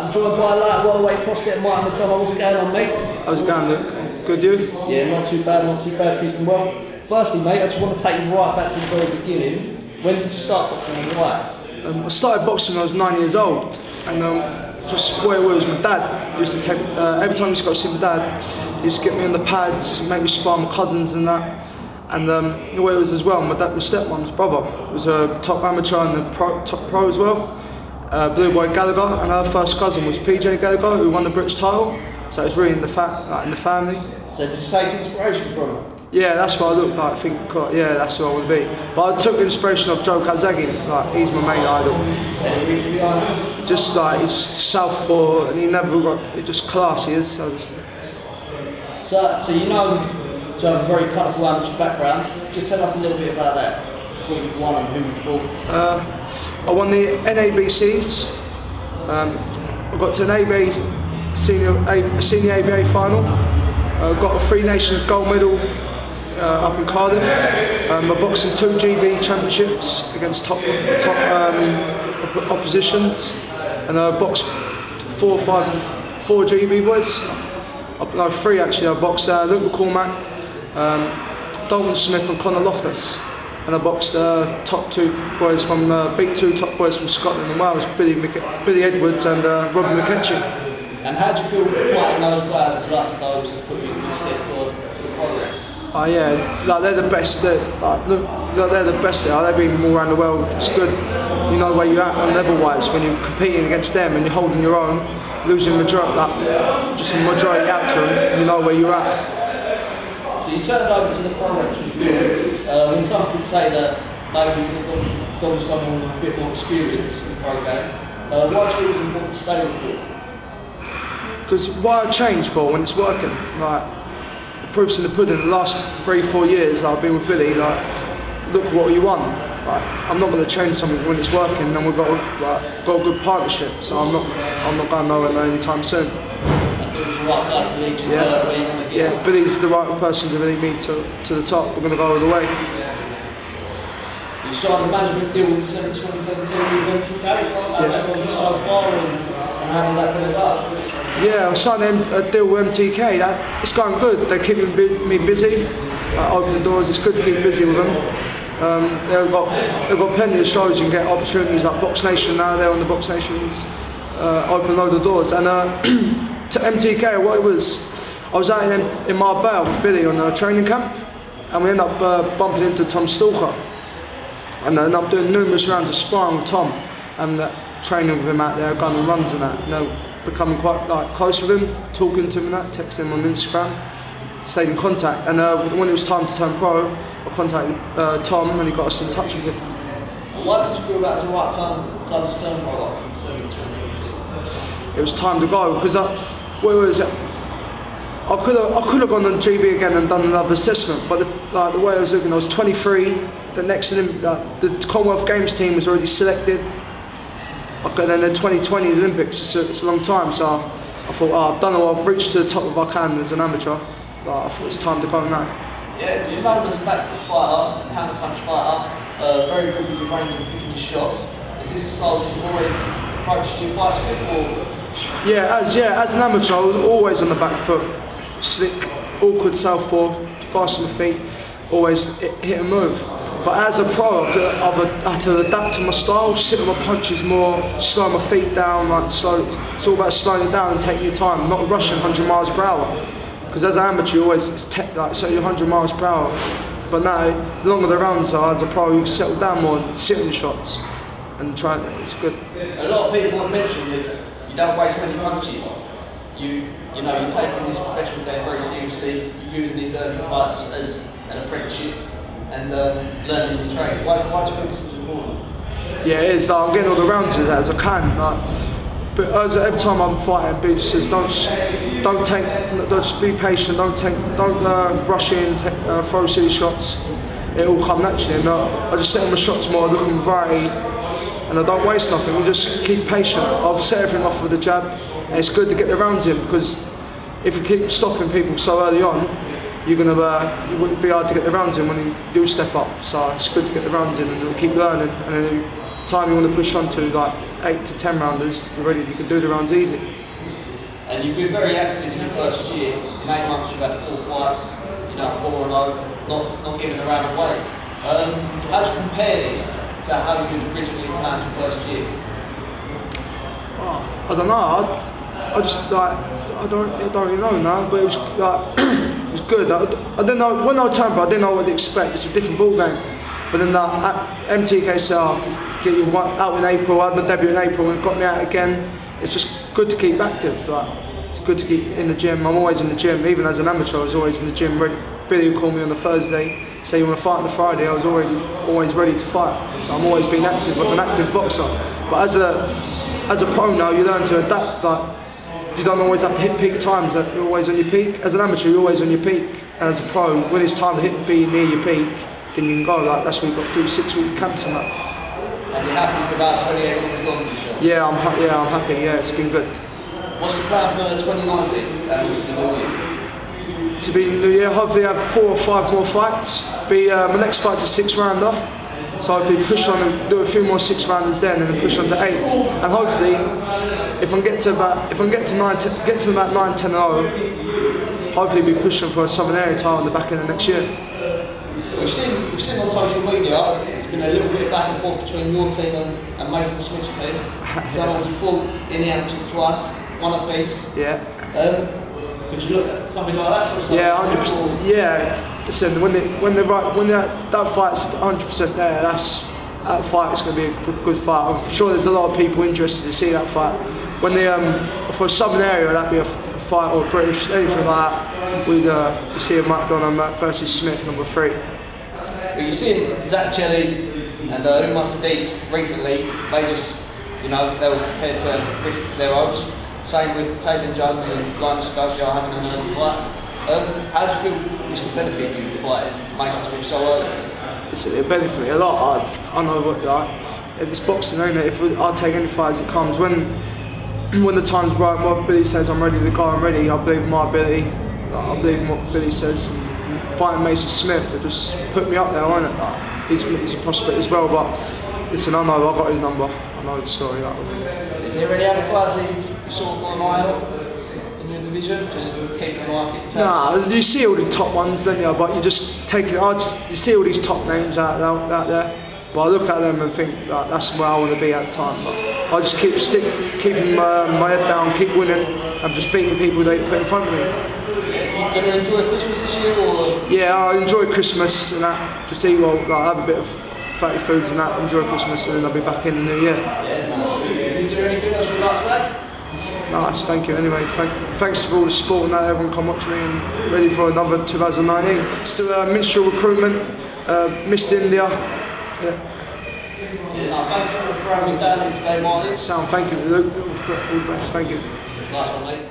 I'm joined by light welterweight prospect Mcdonagh. What's going on, mate? How's it going, Luke? Good, you? Yeah, not too bad, keeping well. Firstly, mate, I just want to take you right back to the very beginning. When did you start boxing and why? I started boxing when I was 9 years old, and just where it was, my dad used to take, every time I used to go see my dad, he used to get me on the pads, make me spar my cousins and that. And the way it was as well, my stepmom's brother was a top amateur and a top pro as well. Blue Boy Gallagher, and her first cousin was PJ Gallagher, who won the British title. So it's really in the family. So did you take inspiration from her? Yeah, that's what I look like. I think, yeah, that's what I would be. But I took inspiration of Joe Calzaghe. Like, he's my main idol. Any reason behind it? Just like he's southpaw, and he never got just class. He is. So you know, to have a very colourful amateur background. Just tell us a little bit about that. What you've won and who you've fought. I won the NABCs. I got to an senior ABA final. Got a Three Nations gold medal up in Cardiff. I boxed in 2 GB championships against top oppositions, and I boxed 4 GB boys. No, 3 actually. I boxed Luke McCormack, Dalton Smith and Conor Loftus. And I boxed top 2 boys from beat 2 top boys from Scotland and Wales, Billy Edwards and Robin McKenzie. And how do you feel fighting those guys, the likes of those, that put you in good stead for the progress? Oh yeah, like they're the best. They're the best there. They've been all around the world. It's good. You know where you're at on level-wise when you're competing against them and you're holding your own, losing just a majority out to them. You know where you're at. So you turned over to the pro ranks with Bill. When some could say that maybe you've gone with someone with a bit more experience in the pro game, why do you think it was important to stay with Bill? Because why I change for when it's working? Like, the proof's in the pudding. The last 3-4 years I've been with Billy. Like, look what you won. Like, I'm not going to change something when it's working, and we've got a good partnership. So I'm not going nowhere anytime soon. I think he's the right guy to lead you to where you want to get. Yeah, Billy's the right person to lead me to the top. We're going to go all the way. You signed a management deal in 2017 with MTK. How's that gone so far, and how did that come about? Yeah, I signed a deal with MTK. It's going good. They're keeping me busy, opening doors. It's good to keep busy with them. They've got plenty of shows. You can get opportunities like Box Nation now. They're on the Box Nations. Open a load of doors. And to MTK, what it was, I was out in Marbella with Billy on a training camp, and we ended up bumping into Tom Stalker. And I ended up doing numerous rounds of sparring with Tom, and training with him out there, going on runs and that. You know, becoming quite close with him, talking to him and that, texting him on Instagram, stayed in contact. And when it was time to turn pro, I contacted Tom, and he got us in touch with him. Why did you feel that was the right time to turn pro after December 2017? It was time to go, because where was it? I could have gone on GB again and done another assessment, but the way I was looking, I was 23. The next the Commonwealth Games team was already selected. And then the 2020 Olympics, it's a long time, so I thought, I've done all, I've reached to the top of I can as an amateur. I thought it's time to go now. Yeah, you're known as a back foot fighter, a counter punch fighter, very good with your range and picking your shots. Is this a style that you've always approached your fights with? Yeah, as an amateur, I was always on the back foot. Slick, awkward southpaw, fast on my feet, always hit and move. But as a pro, I've had to adapt to my style, sit with my punches more, slow my feet down, slow. It's all about slowing it down and taking your time, not rushing 100 miles per hour. Because as an amateur, you always so you're 100 miles per hour. But now, the longer the rounds are, as a pro, you settle down more and sit on your shots and try it. It's good. A lot of people have mentioned that you don't waste many punches. You're taking this professional game very seriously. You're using these early fights as an apprenticeship and learning your trade. Why do you think this is important? Yeah, it is. I'm getting all the rounds as I can. But every time I'm fighting, B just says don't just be patient. Don't rush in, throw silly shots. It all come naturally. And I just set on my shots more, look at variety, and I don't waste nothing. You just keep patient. I've set everything off with a jab, and it's good to get the rounds in, because if you keep stopping people so early on, it will be hard to get the rounds in when you do step up. So it's good to get the rounds in and keep learning, and then time you want to push on to, like 8 to 10 rounders, you can do the rounds easy. And you've been very active in your first year. In 8 months you've had 4 fights, 4-0, not giving a round away. How do you compare this to how you'd originally planned your first year? I don't know. I just like I don't really know now, but it was like it was good. I didn't know when I turned, but I didn't know what to expect. It's a different ball game. But then that MTK South, get you out in April. I had my debut in April and got me out again. It's just good to keep active. Like it's good to keep in the gym. I'm always in the gym, even as an amateur. I was always in the gym. Ready. Billy would call me on the Thursday, say you want to fight on the Friday. I was always ready to fight. So I'm always been active. I'm an active boxer. But as a pro now, you learn to adapt. Like you don't always have to hit peak times. You're always on your peak. As an amateur, you're always on your peak. As a pro, when it's time to be near your peak, then you can go. Like that's what you've got to do. 6 weeks camps and that. And you're happy with about 2018 as long? Yeah, I'm happy. Yeah, it's been good. What's the plan for 2019 and the new year? To be in the new year, hopefully have 4 or 5 more fights. My next fight's a 6-rounder, so hopefully push on and do a few more 6-rounders then, and then push on to 8. And hopefully, if I get to about 9-10-0, hopefully be pushing for a Southern Area title in the back end of next year. We've seen on social media, it's been a little bit back and forth between your team and Mason Smith's team. So you fought in the amateurs twice, 1 apiece. Yeah. Could you look at something like that? Or yeah, 100%. Yeah. Listen, when that fight's 100% there, that fight is going to be a good fight. I'm sure there's a lot of people interested to see that fight. When for a Southern Area, that'd be a fight, or British, anything like that. We'd see a Mcdonagh versus Smith, number 3. But you've seen Zach Jelly and Umar Sadiq recently. They just, they were prepared to risk their hopes. Same with Taylor Jones and Linus Dozier having another fight. How do you feel this would benefit you fighting Mason Smith so early? It'll benefit me a lot. I know what if it's boxing, ain't it? If I'll take any fight as it comes. When the time's right, what Billy says I'm ready to go, I'm ready. I believe in my ability. I believe in what Billy says. Fighting Mason Smith, it just put me up there, won't it? He's a prospect as well, but listen, I know I got his number. I know the story. Is there any other guys that you sort of got an eye on in your division? Just keeping the market tapped? Nah, you see all the top ones, don't you? But you just take it. You see all these top names out there. But I look at them and think that's where I want to be at the time. But I just keeping my head down, keep winning, and just beating people they put in front of me. Going to enjoy Christmas this year, or? Yeah, I enjoy Christmas and that. Just eat well, have a bit of fatty foods and that. Enjoy Christmas, and then I'll be back in the new year. Yeah, is there anything else you'd like to add? Nice, thank you. Anyway, thanks for all the support and that. Everyone come watch me and ready for another 2019. Still minstrel recruitment, Missed India. Yeah. Thank you for having me down today, Martin. Sound, thank you, Luke. All the best, thank you. Nice one, mate.